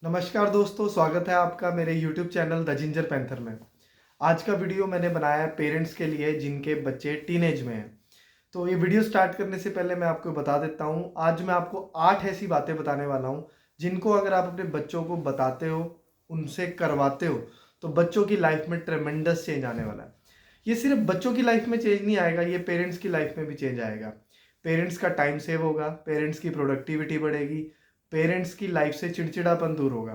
नमस्कार दोस्तों, स्वागत है आपका मेरे YouTube channel the ginger panther में। आज का वीडियो मैंने बनाया है पेरेंट्स के लिए जिनके बच्चे टीनेज में हैं। तो ये वीडियो स्टार्ट करने से पहले मैं आपको बता देता हूँ, आज मैं आपको 8 ऐसी बातें बताने वाला हूँ जिनको अगर आप अपने बच्चों को बताते हो, उनसे करवाते हो, तो बच्चों की लाइफ में ट्रेमेंडस चेंज आने वाला है। ये सिर्फ बच्चों की लाइफ में चेंज नहीं आएगा, ये पेरेंट्स की लाइफ में भी चेंज आएगा। पेरेंट्स का टाइम सेव होगा, पेरेंट्स की प्रोडक्टिविटी बढ़ेगी, पेरेंट्स की लाइफ से चिड़चिड़ापन दूर होगा।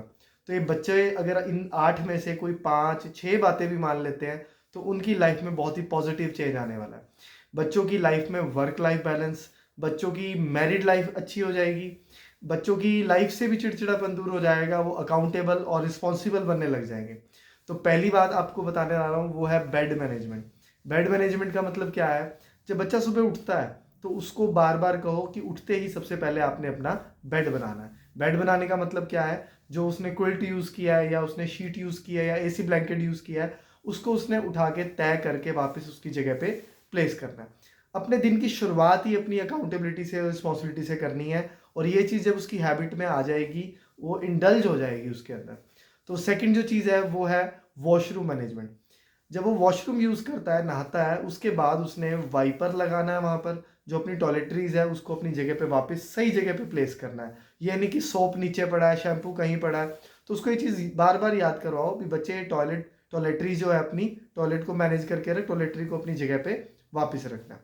तो ये बच्चे अगर इन 8 में से कोई 5-6 बातें भी मान लेते हैं तो उनकी लाइफ में बहुत ही पॉजिटिव चेंज आने वाला है। बच्चों की लाइफ में वर्क लाइफ बैलेंस, बच्चों की मैरिड लाइफ अच्छी हो जाएगी, बच्चों की लाइफ से भी चिड़चिड़ापन दूर हो जाएगा, वो अकाउंटेबल और रिस्पॉन्सिबल बनने लग जाएंगे। तो पहली बात आपको बताने जा रहा हूँ वो है बेड मैनेजमेंट। बेड मैनेजमेंट का मतलब क्या है? जब बच्चा सुबह उठता है तो उसको बार बार कहो कि उठते ही सबसे पहले आपने अपना बेड बनाना है। बेड बनाने का मतलब क्या है? जो उसने क्विल्ट यूज़ किया है या उसने शीट यूज़ किया है या एसी ब्लैंकेट यूज़ किया है, उसको उसने उठा के तय करके वापस उसकी जगह पे प्लेस करना है। अपने दिन की शुरुआत ही अपनी अकाउंटेबिलिटी से और रिस्पॉन्सिबिलिटी से करनी है, और ये चीज़ जब उसकी हैबिट में आ जाएगी वो इंडल्ज हो जाएगी उसके अंदर। तो सेकंड जो चीज़ है वो है वॉशरूम मैनेजमेंट। जब वो वॉशरूम यूज़ करता है, नहाता है, उसके बाद उसने वाइपर लगाना है वहाँ पर, जो अपनी टॉयलेटरीज है उसको अपनी जगह पे वापस सही जगह पे प्लेस करना है। ये नहीं कि सोप नीचे पड़ा है, शैम्पू कहीं पड़ा है। तो उसको ये चीज़ बार बार याद करवाओ कि बच्चे टॉयलेटरी जो है अपनी टॉयलेट को मैनेज करके रख, टॉयलेटरी को अपनी जगह पे वापस रखना।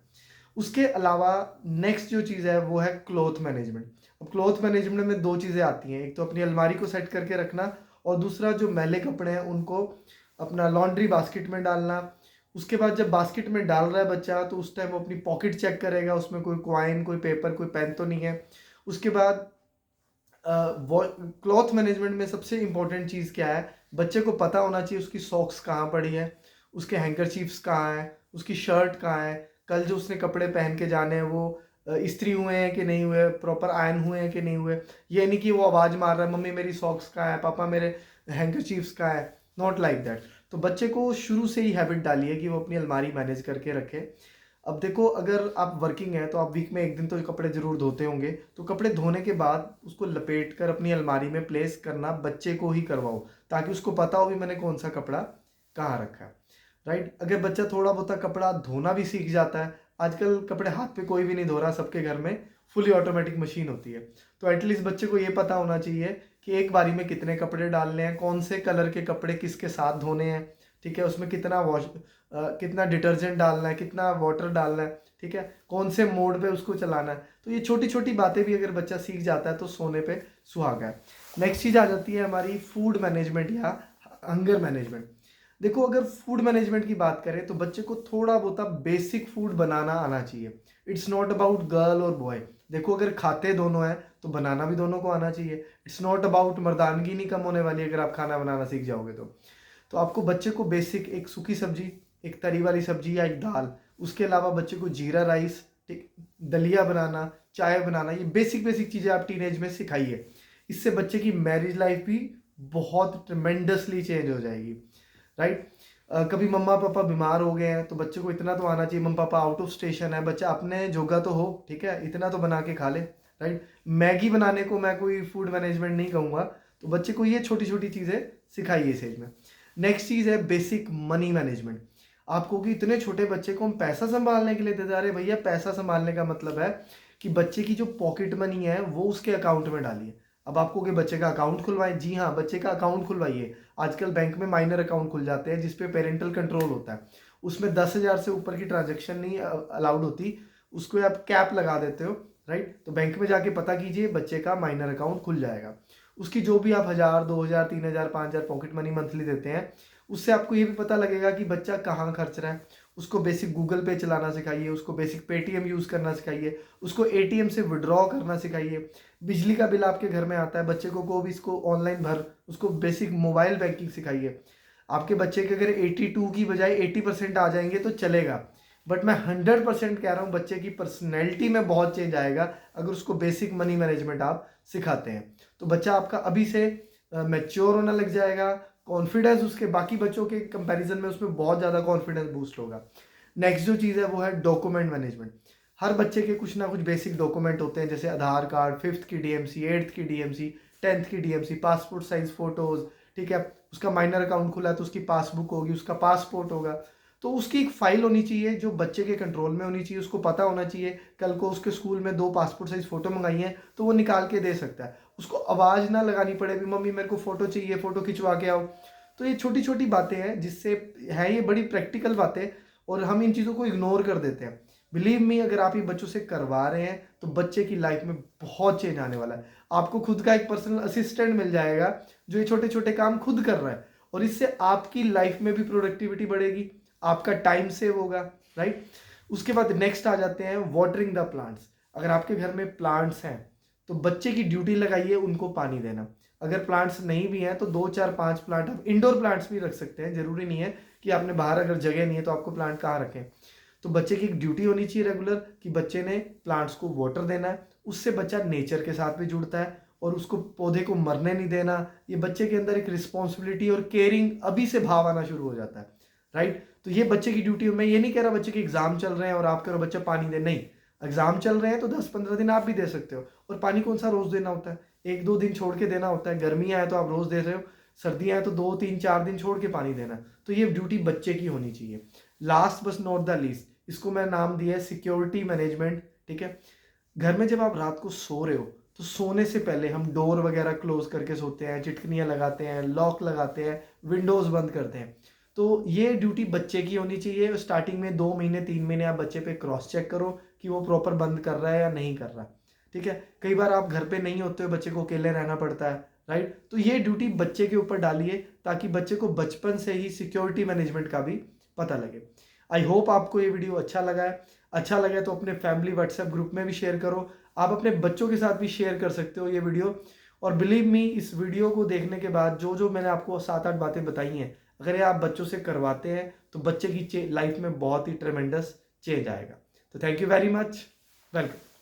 उसके अलावा नेक्स्ट जो चीज़ है वो है क्लॉथ मैनेजमेंट। अब क्लॉथ मैनेजमेंट में दो चीज़ें आती हैं, एक तो अपनी अलमारी को सेट करके रखना, और दूसरा जो मैले कपड़े हैं उनको अपना लॉन्ड्री बास्केट में डालना। उसके बाद जब बास्केट में डाल रहा है बच्चा तो उस टाइम वो अपनी पॉकेट चेक करेगा, उसमें कोई कॉइन, कोई पेपर, कोई पेन तो नहीं है। उसके बाद क्लॉथ मैनेजमेंट में सबसे इंपॉर्टेंट चीज़ क्या है? बच्चे को पता होना चाहिए उसकी सॉक्स कहाँ पड़ी है, उसके हैंकरचीफ्स कहाँ हैं, उसकी शर्ट कहाँ है, कल जो उसने कपड़े पहन के जाने हैं वो इस्त्री हुए हैं कि नहीं हुए, प्रॉपर आयन हुए हैं कि नहीं हुए। ये नहीं कि वो आवाज़ मार रहा है, मम्मी मेरी सॉक्स कहाँ है, पापा मेरे हैंकरचीफ्स कहाँ है। Not like that. तो बच्चे को शुरू से ही हैबिट डालिए कि वो अपनी अलमारी मैनेज करके रखे। अब देखो, अगर आप वर्किंग है तो आप वीक में एक दिन तो कपड़े जरूर धोते होंगे, तो कपड़े धोने के बाद उसको लपेट कर अपनी अलमारी में प्लेस करना बच्चे को ही करवाओ, ताकि उसको पता हो भी मैंने कौन सा कपड़ा कहाँ रखा है। राइट? अगर बच्चा थोड़ा बहुत कपड़ा धोना भी सीख जाता है, आजकल कपड़े हाथ पे कोई भी नहीं धो रहा, सबके घर में फुली ऑटोमेटिक मशीन होती है। तो एटलीस्ट बच्चे को ये पता होना चाहिए कि एक बारी में कितने कपड़े डालने हैं, कौन से कलर के कपड़े किसके साथ धोने हैं, ठीक है, उसमें कितना डिटर्जेंट डालना है, कितना वाटर डालना है, ठीक है, कौन से मोड पे उसको चलाना है। तो ये छोटी छोटी बातें भी अगर बच्चा सीख जाता है तो सोने पे सुहागा है। नेक्स्ट चीज़ आ जाती है हमारी फूड मैनेजमेंट या हंगर मैनेजमेंट। देखो, अगर फूड मैनेजमेंट की बात करें तो बच्चे को थोड़ा बहुत बेसिक फूड बनाना आना चाहिए। इट्स नॉट अबाउट गर्ल और बॉय। देखो, अगर खाते दोनों हैं तो बनाना भी दोनों को आना चाहिए। इट्स नॉट अबाउट मर्दानगी नहीं कम होने वाली अगर आप खाना बनाना सीख जाओगे तो आपको बच्चे को बेसिक एक सूखी सब्जी, एक तरी वाली सब्जी या एक दाल, उसके अलावा बच्चे को जीरा राइस, ठीक, दलिया बनाना, चाय बनाना, ये बेसिक बेसिक चीज़ें आप टीनेज में सिखाइए। इससे बच्चे की मैरिज लाइफ भी बहुत ट्रमेंडसली चेंज हो जाएगी। राइट? कभी मम्मा पापा बीमार हो गए हैं तो बच्चे को इतना तो आना चाहिए, मम्मा पापा आउट ऑफ स्टेशन है, बच्चा अपने जोगा तो हो, ठीक है, इतना तो बना के खा ले। राइट? मैगी बनाने को मैं कोई फूड मैनेजमेंट नहीं कहूँगा। तो बच्चे को ये छोटी छोटी चीज़ें सिखाइए इस एज में। नेक्स्ट चीज़ है बेसिक मनी मैनेजमेंट। आपको कि इतने छोटे बच्चे को हम पैसा संभालने के लिए दे जा रहे हैं, भैया पैसा संभालने का मतलब है कि बच्चे की जो पॉकेट मनी है वो उसके अकाउंट में डालिए। अब आपको कि बच्चे का अकाउंट खुलवाएं, जी हाँ, बच्चे का अकाउंट खुलवाइए। आजकल बैंक में माइनर अकाउंट खुल जाते हैं जिसपे पेरेंटल कंट्रोल होता है, उसमें 10,000 से ऊपर की ट्रांजेक्शन नहीं अलाउड होती, उसको आप कैप लगा देते हो। राइट? तो बैंक में जाके पता कीजिए, बच्चे का माइनर अकाउंट खुल जाएगा। उसकी जो भी आप 1,000, 2,000, 3,000, 5,000 पॉकेट मनी मंथली देते हैं, उससे आपको ये भी पता लगेगा कि बच्चा कहाँ खर्च रहा है। उसको बेसिक गूगल पे चलाना सिखाइए, उसको बेसिक पेटीएम यूज़ करना सिखाइए, उसको एटीएम से विड्रॉ करना सिखाइए। बिजली का बिल आपके घर में आता है, बच्चे को भी इसको ऑनलाइन भर, उसको बेसिक मोबाइल बैंकिंग सिखाइए। आपके बच्चे के अगर 82 की बजाय 80% आ जाएंगे तो चलेगा, बट मैं 100% कह रहा हूँ बच्चे की पर्सनैलिटी में बहुत चेंज आएगा अगर उसको बेसिक मनी मैनेजमेंट आप सिखाते हैं। तो बच्चा आपका अभी से मैच्योर होना लग जाएगा, कॉन्फिडेंस उसके बाकी बच्चों के कंपैरिजन में उसमें बहुत ज़्यादा कॉन्फिडेंस बूस्ट होगा। नेक्स्ट जो चीज़ है वो है डॉक्यूमेंट मैनेजमेंट। हर बच्चे के कुछ ना कुछ बेसिक डॉक्यूमेंट होते हैं, जैसे आधार कार्ड, 5th की डीएमसी, 8th की डीएमसी, 10th की डीएमसी, पासपोर्ट साइज फोटोज, ठीक है, उसका माइनर अकाउंट खुला है तो उसकी पासबुक होगी, उसका पासपोर्ट होगा। तो उसकी एक फाइल होनी चाहिए जो बच्चे के कंट्रोल में होनी चाहिए। उसको पता होना चाहिए कल को उसके स्कूल में 2 पासपोर्ट साइज फोटो मंगाई हैं तो वो निकाल के दे सकता है। उसको आवाज़ ना लगानी पड़े भी मम्मी मेरे को फ़ोटो चाहिए, फ़ोटो खिंचवा के आओ। तो ये छोटी छोटी बातें हैं जिससे है, ये बड़ी प्रैक्टिकल बातें, और हम इन चीज़ों को इग्नोर कर देते हैं। बिलीव मी, अगर आप ये बच्चों से करवा रहे हैं तो बच्चे की लाइफ में बहुत चेंज आने वाला है। आपको खुद का एक पर्सनल असिस्टेंट मिल जाएगा जो ये छोटे छोटे काम खुद कर रहा है, और इससे आपकी लाइफ में भी प्रोडक्टिविटी बढ़ेगी, आपका टाइम सेव होगा, राइट। उसके बाद नेक्स्ट आ जाते हैं वाटरिंग द प्लांट्स। अगर आपके घर में प्लांट्स हैं तो बच्चे की ड्यूटी लगाइए उनको पानी देना। अगर प्लांट्स नहीं भी हैं तो 2 4 5 प्लांट, आप इंडोर प्लांट्स भी रख सकते हैं, जरूरी नहीं है कि आपने बाहर, अगर जगह नहीं है तो आपको प्लांट कहाँ रखें। तो बच्चे की एक ड्यूटी होनी चाहिए रेगुलर कि बच्चे ने प्लांट्स को वाटर देना है। उससे बच्चा नेचर के साथ भी जुड़ता है और उसको पौधे को मरने नहीं देना। ये बच्चे के अंदर एक रिस्पॉन्सिबिलिटी और केयरिंग अभी से भाव आना शुरू हो जाता है, राइट। तो ये बच्चे की ड्यूटी है। मैं ये नहीं कह रहा बच्चे के एग्जाम चल रहे हैं और आप करो बच्चा पानी दे, नहीं। एग्जाम चल रहे हैं तो 10-15 दिन आप भी दे सकते हो। और पानी कौन सा रोज देना होता है, 1-2 दिन छोड़ के देना होता है। गर्मियाँ है तो आप रोज दे रहे हो, सर्दियाँ हैं तो 2-3-4 दिन छोड़ के पानी देना। तो ये ड्यूटी बच्चे की होनी चाहिए। लास्ट बस नॉट द लीस्ट, इसको मैं नाम दिया है सिक्योरिटी मैनेजमेंट, ठीक है। घर में जब आप रात को सो रहे हो तो सोने से पहले हम डोर वगैरह क्लोज करके सोते हैं, चिटकनियाँ लगाते हैं, लॉक लगाते हैं, विंडोज बंद करते हैं। तो ये ड्यूटी बच्चे की होनी चाहिए। स्टार्टिंग में 2 महीने 3 महीने आप बच्चे पे क्रॉस चेक करो कि वो प्रॉपर बंद कर रहा है या नहीं कर रहा, ठीक है। कई बार आप घर पे नहीं होते हो, बच्चे को अकेले रहना पड़ता है, राइट। तो ये ड्यूटी बच्चे के ऊपर डालिए ताकि बच्चे को बचपन से ही सिक्योरिटी मैनेजमेंट का भी पता लगे। आई होप आपको ये वीडियो अच्छा लगा है। अच्छा लगा तो अपने फैमिली व्हाट्सएप ग्रुप में भी शेयर करो। आप अपने बच्चों के साथ भी शेयर कर सकते हो ये वीडियो। और बिलीव मी, इस वीडियो को देखने के बाद जो जो मैंने आपको 7-8 बातें बताई हैं, अगर ये आप बच्चों से करवाते हैं तो बच्चे की लाइफ में बहुत ही ट्रेमेंडस चेंज आएगा। तो thank you very much, welcome.